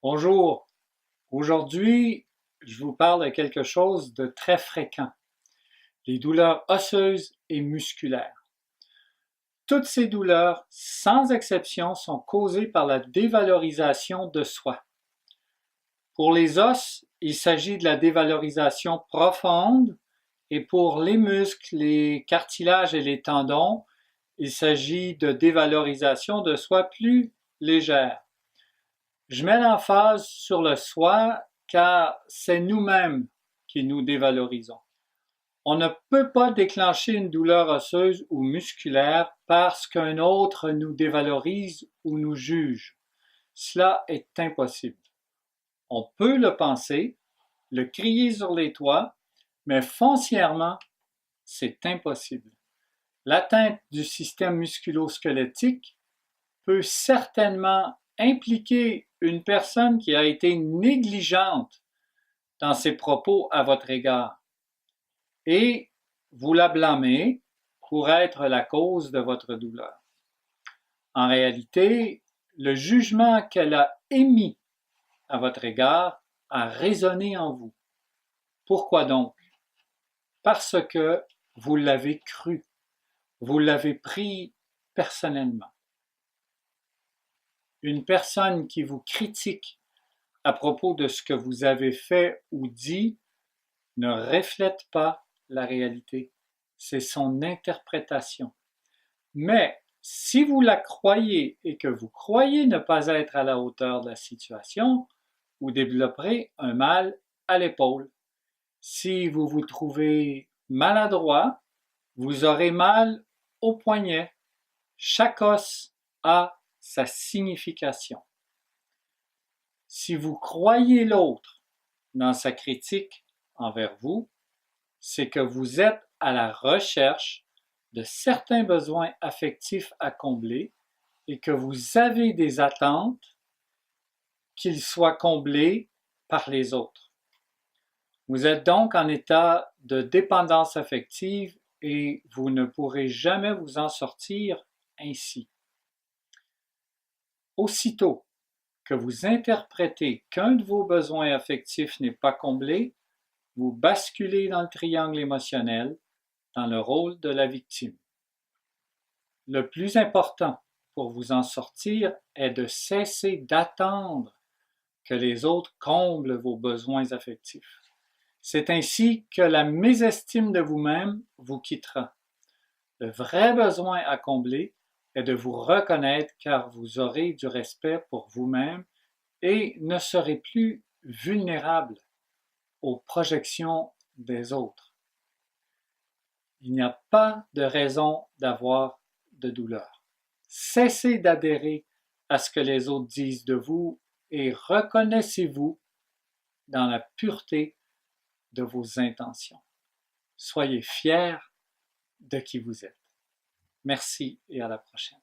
Bonjour, aujourd'hui je vous parle de quelque chose de très fréquent, les douleurs osseuses et musculaires. Toutes ces douleurs, sans exception, sont causées par la dévalorisation de soi. Pour les os, il s'agit de la dévalorisation profonde et pour les muscles, les cartilages et les tendons, il s'agit de dévalorisation de soi plus légère. Je mets l'emphase sur le soi car c'est nous-mêmes qui nous dévalorisons. On ne peut pas déclencher une douleur osseuse ou musculaire parce qu'un autre nous dévalorise ou nous juge. Cela est impossible. On peut le penser, le crier sur les toits, mais foncièrement, c'est impossible. L'atteinte du système musculo-squelettique peut certainement impliquer une personne qui a été négligente dans ses propos à votre égard et vous la blâmez pour être la cause de votre douleur. En réalité, le jugement qu'elle a émis à votre égard a résonné en vous. Pourquoi donc? Parce que vous l'avez cru, vous l'avez pris personnellement. Une personne qui vous critique à propos de ce que vous avez fait ou dit ne reflète pas la réalité. C'est son interprétation. Mais si vous la croyez et que vous croyez ne pas être à la hauteur de la situation, vous développerez un mal à l'épaule. Si vous vous trouvez maladroit, vous aurez mal au poignet. Chaque os a sa signification. Si vous croyez l'autre dans sa critique envers vous, c'est que vous êtes à la recherche de certains besoins affectifs à combler et que vous avez des attentes qu'ils soient comblés par les autres. Vous êtes donc en état de dépendance affective et vous ne pourrez jamais vous en sortir ainsi. Aussitôt que vous interprétez qu'un de vos besoins affectifs n'est pas comblé, vous basculez dans le triangle émotionnel, dans le rôle de la victime. Le plus important pour vous en sortir est de cesser d'attendre que les autres comblent vos besoins affectifs. C'est ainsi que la mésestime de vous-même vous quittera. Le vrai besoin à combler est de vous reconnaître car vous aurez du respect pour vous-même et ne serez plus vulnérable aux projections des autres. Il n'y a pas de raison d'avoir de douleur. Cessez d'adhérer à ce que les autres disent de vous et reconnaissez-vous dans la pureté de vos intentions. Soyez fiers de qui vous êtes. Merci et à la prochaine.